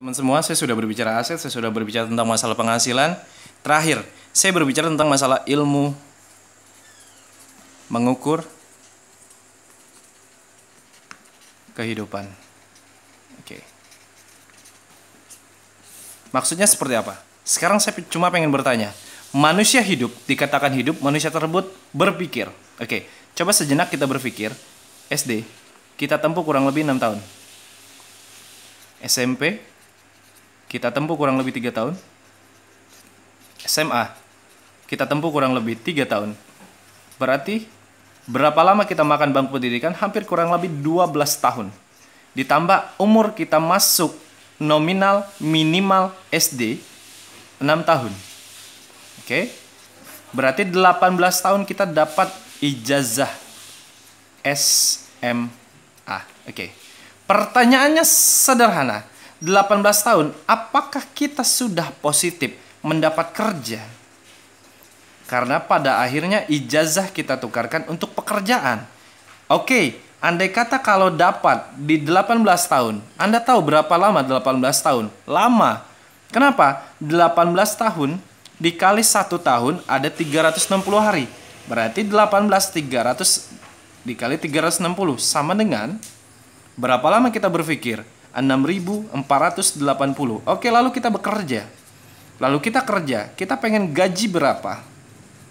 Teman semua, saya sudah berbicara aset, saya sudah berbicara tentang masalah penghasilan. Terakhir, saya berbicara tentang masalah ilmu mengukur kehidupan. Oke. Maksudnya seperti apa? Sekarang saya cuma pengen bertanya. Manusia hidup, dikatakan hidup, manusia tersebut berpikir. Oke, coba sejenak kita berpikir. SD, kita tempuh kurang lebih 6 tahun. SMP, kita tempuh kurang lebih 3 tahun. SMA, kita tempuh kurang lebih 3 tahun. Berarti, berapa lama kita makan bangku pendidikan? Hampir kurang lebih 12 tahun. Ditambah umur kita masuk nominal minimal SD, 6 tahun. Oke? Berarti 18 tahun kita dapat ijazah SMA. Oke. Pertanyaannya sederhana. 18 tahun, apakah kita sudah positif mendapat kerja? Karena pada akhirnya ijazah kita tukarkan untuk pekerjaan. Oke, andai kata kalau dapat di 18 tahun, Anda tahu berapa lama 18 tahun? Lama. Kenapa? 18 tahun dikali 1 tahun ada 360 hari. Berarti 300 dikali 360 sama dengan berapa lama kita berpikir? 6.480. Oke, lalu kita bekerja. Lalu kita kerja, kita pengen gaji berapa?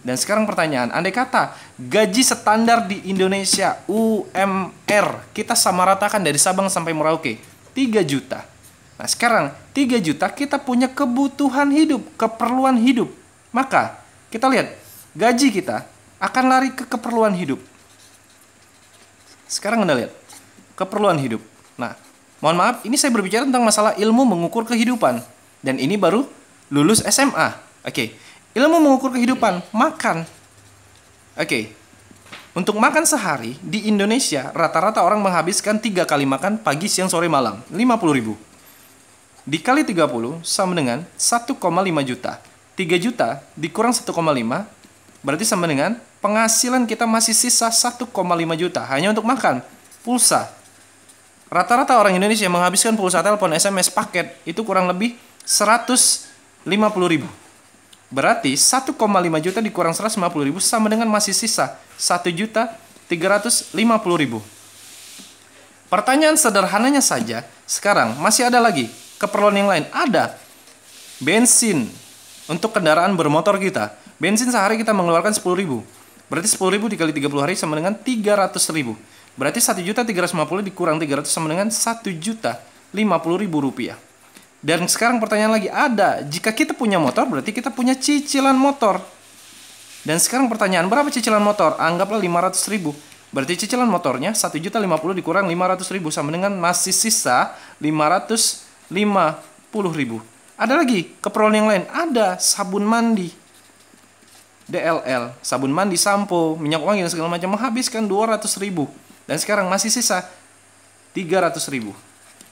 Dan sekarang pertanyaan, andai kata gaji standar di Indonesia UMR kita samaratakan dari Sabang sampai Merauke 3 juta. Nah, sekarang 3 juta kita punya kebutuhan hidup, keperluan hidup. Maka kita lihat gaji kita akan lari ke keperluan hidup. Sekarang Anda lihat keperluan hidup. Nah, mohon maaf, ini saya berbicara tentang masalah ilmu mengukur kehidupan. Dan ini baru lulus SMA. Oke. Ilmu mengukur kehidupan, makan. Oke. Untuk makan sehari, di Indonesia, rata-rata orang menghabiskan 3 kali makan pagi, siang, sore, malam. 50.000. Dikali 30 sama dengan 1,5 juta. 3 juta dikurang 1,5, berarti sama dengan penghasilan kita masih sisa 1,5 juta. Hanya untuk makan, pulsa. Rata-rata orang Indonesia menghabiskan pulsa telepon, SMS, paket itu kurang lebih 150.000. Berarti 1,5 juta dikurang 150.000 sama dengan masih sisa 1.350.000. Pertanyaan sederhananya saja, sekarang masih ada lagi keperluan yang lain. Ada bensin untuk kendaraan bermotor kita. Bensin sehari kita mengeluarkan 10.000. Berarti 10.000 dikali 30 hari sama dengan 300.000. Berarti 1.350.000 dikurang 300 sama dengan 1.050.000 rupiah. Dan sekarang pertanyaan lagi, ada. Jika kita punya motor, berarti kita punya cicilan motor. Dan sekarang pertanyaan, berapa cicilan motor? Anggaplah 500.000. Berarti cicilan motornya 1.050.000 dikurang 500.000 sama dengan masih sisa 550.000. Ada lagi keperluan yang lain. Ada sabun mandi, DLL, sabun mandi, sampo, minyak wangi, dan segala macam, menghabiskan 200.000. Dan sekarang masih sisa 300.000.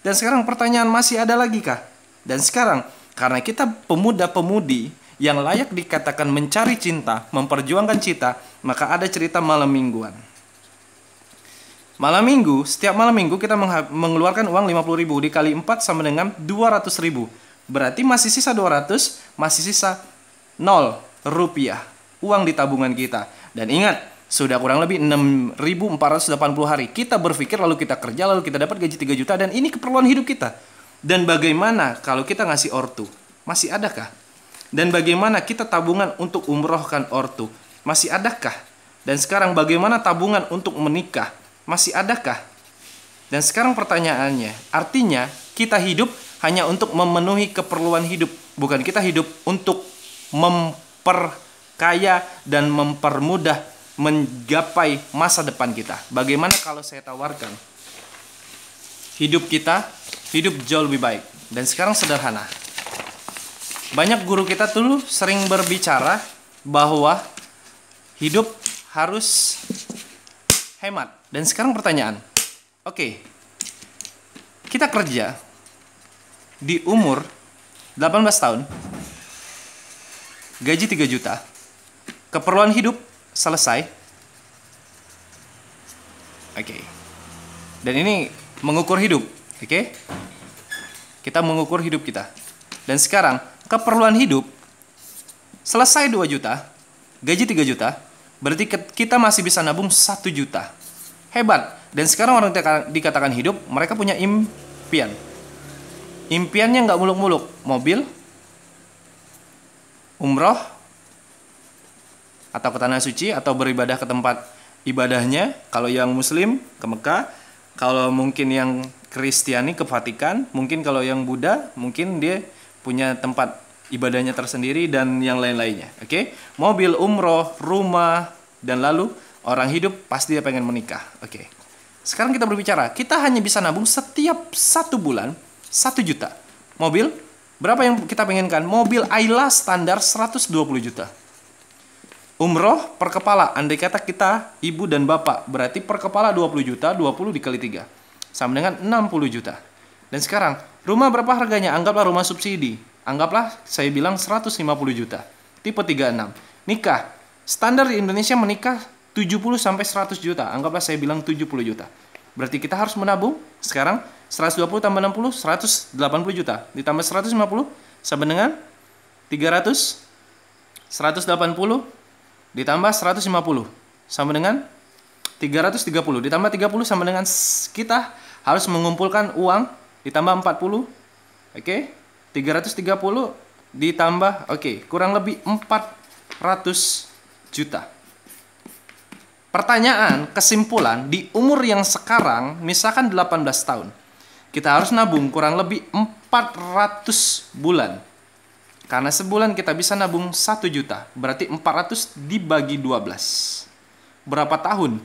Dan sekarang pertanyaan, masih ada lagi kah? Dan sekarang, karena kita pemuda-pemudi yang layak dikatakan mencari cinta, memperjuangkan cinta, maka ada cerita malam mingguan. Malam minggu, setiap malam minggu kita mengeluarkan uang 50.000 dikali 4 sama dengan 200.000. Berarti masih sisa 200, masih sisa 0 rupiah uang di tabungan kita. Dan ingat, sudah kurang lebih 6.480 hari. Kita berpikir, lalu kita kerja, lalu kita dapat gaji 3 juta. Dan ini keperluan hidup kita. Dan bagaimana kalau kita ngasih ortu? Masih adakah? Dan bagaimana kita tabungan untuk umrohkan ortu? Masih adakah? Dan sekarang bagaimana tabungan untuk menikah? Masih adakah? Dan sekarang pertanyaannya, artinya kita hidup hanya untuk memenuhi keperluan hidup. Bukan kita hidup untuk memperkaya dan mempermudah menggapai masa depan kita. Bagaimana kalau saya tawarkan hidup kita, hidup jauh lebih baik. Dan sekarang sederhana. Banyak guru kita dulu sering berbicara bahwa hidup harus hemat. Dan sekarang pertanyaan, oke, kita kerja di umur 18 tahun, gaji 3 juta, keperluan hidup selesai. Oke. Dan ini mengukur hidup. Oke. Kita mengukur hidup kita. Dan sekarang, keperluan hidup, selesai 2 juta, gaji 3 juta, berarti kita masih bisa nabung 1 juta. Hebat. Dan sekarang orang dikatakan hidup, mereka punya impian. Impiannya nggak muluk-muluk. Mobil, umroh, atau ke tanah suci, atau beribadah ke tempat ibadahnya. Kalau yang muslim, ke Mekah. Kalau mungkin yang Kristiani, ke Vatikan. Mungkin kalau yang Buddha, mungkin dia punya tempat ibadahnya tersendiri dan yang lain-lainnya. Oke? Mobil, umroh, rumah, dan lalu orang hidup pasti dia pengen menikah. Oke. Sekarang kita berbicara, kita hanya bisa nabung setiap 1 bulan 1 juta. Mobil, berapa yang kita pengenkan? Mobil Ayla standar 120 juta. Umroh per kepala, andai kata kita ibu dan bapak, berarti per kepala 20 juta, 20 dikali 3. Sama dengan 60 juta. Dan sekarang, rumah berapa harganya? Anggaplah rumah subsidi. Anggaplah saya bilang 150 juta. Tipe 36. Nikah. Standar di Indonesia menikah 70 sampai 100 juta. Anggaplah saya bilang 70 juta. Berarti kita harus menabung sekarang 120 tambah 60, 180 juta. Ditambah 150 sama dengan 300, 180 ditambah 150 sama dengan 330. Ditambah 30 sama dengan kita harus mengumpulkan uang ditambah 40. Oke. 330 ditambah kurang lebih 400 juta. Pertanyaan, kesimpulan, di umur yang sekarang, misalkan 18 tahun, kita harus nabung kurang lebih 400 bulan. Karena sebulan kita bisa nabung 1 juta, berarti 400 dibagi 12. Berapa tahun?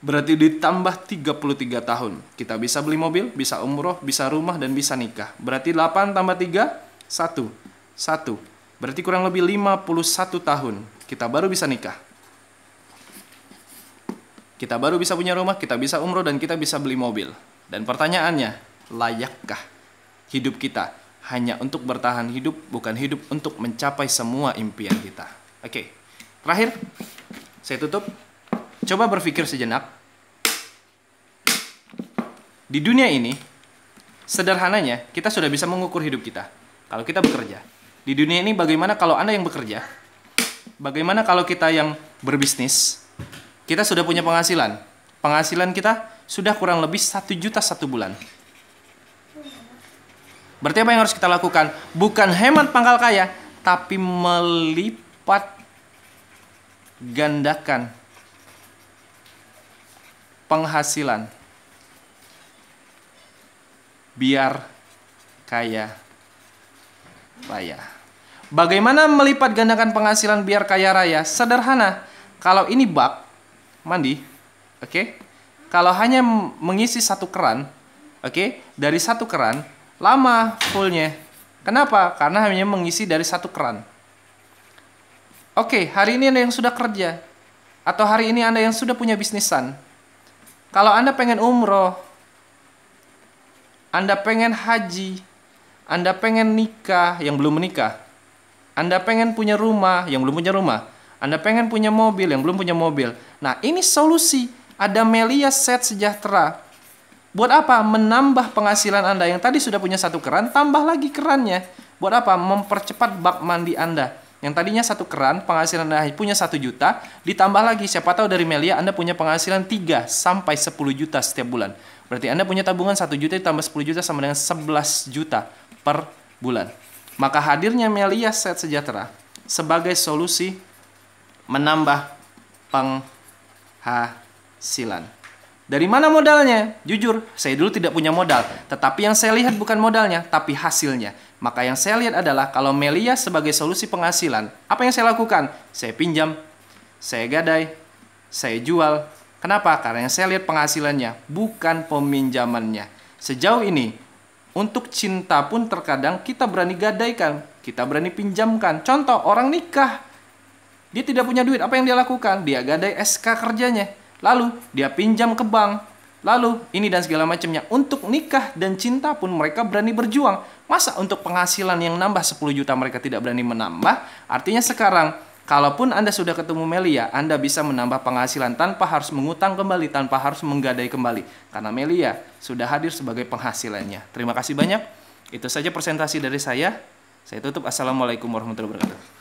Berarti ditambah 33 tahun. Kita bisa beli mobil, bisa umroh, bisa rumah, dan bisa nikah. Berarti 8 tambah 3, 1. 1. Berarti kurang lebih 51 tahun. Kita baru bisa nikah. Kita baru bisa punya rumah, kita bisa umroh, dan kita bisa beli mobil. Dan pertanyaannya, layakkah hidup kita hanya untuk bertahan hidup, bukan hidup untuk mencapai semua impian kita? Oke. Terakhir, saya tutup. Coba berpikir sejenak. Di dunia ini, sederhananya, kita sudah bisa mengukur hidup kita. Kalau kita bekerja. Di dunia ini bagaimana kalau Anda yang bekerja? Bagaimana kalau kita yang berbisnis? Kita sudah punya penghasilan. Penghasilan kita sudah kurang lebih 1 juta 1 bulan. Berarti apa yang harus kita lakukan? Bukan hemat pangkal kaya, tapi melipat gandakan penghasilan. Biar kaya raya. Bagaimana melipat gandakan penghasilan biar kaya raya? Sederhana. Kalau ini bak mandi, oke? Kalau hanya mengisi 1 keran, oke? Dari 1 keran, lama fullnya. Kenapa? Karena hanya mengisi dari 1 keran. Oke, hari ini Anda yang sudah kerja, atau hari ini Anda yang sudah punya bisnisan. Kalau Anda pengen umroh, Anda pengen haji, Anda pengen nikah yang belum menikah, Anda pengen punya rumah yang belum punya rumah, Anda pengen punya mobil yang belum punya mobil. Nah, ini solusi. Ada Melia Set Sejahtera. Buat apa? Menambah penghasilan Anda yang tadi sudah punya 1 keran, tambah lagi kerannya. Buat apa? Mempercepat bak mandi Anda. Yang tadinya 1 keran, penghasilan Anda punya 1 juta, ditambah lagi. Siapa tahu dari Melia Anda punya penghasilan 3 sampai 10 juta setiap bulan. Berarti Anda punya tabungan 1 juta ditambah 10 juta sama dengan 11 juta per bulan. Maka hadirnya Melia Set Sejahtera sebagai solusi menambah penghasilan. Dari mana modalnya? Jujur, saya dulu tidak punya modal. Tetapi yang saya lihat bukan modalnya, tapi hasilnya. Maka yang saya lihat adalah kalau Melia sebagai solusi penghasilan, apa yang saya lakukan? Saya pinjam, saya gadai, saya jual. Kenapa? Karena yang saya lihat penghasilannya, bukan peminjamannya. Sejauh ini, untuk cinta pun terkadang kita berani gadaikan, kita berani pinjamkan. Contoh, orang nikah, dia tidak punya duit, apa yang dia lakukan? Dia gadai SK kerjanya. Lalu dia pinjam ke bank. Lalu ini dan segala macamnya. Untuk nikah dan cinta pun mereka berani berjuang. Masa untuk penghasilan yang nambah 10 juta mereka tidak berani menambah? Artinya sekarang, kalaupun Anda sudah ketemu Melia, Anda bisa menambah penghasilan tanpa harus mengutang kembali, tanpa harus menggadai kembali. Karena Melia sudah hadir sebagai penghasilannya. Terima kasih banyak. Itu saja presentasi dari saya. Saya tutup. Assalamualaikum warahmatullahi wabarakatuh.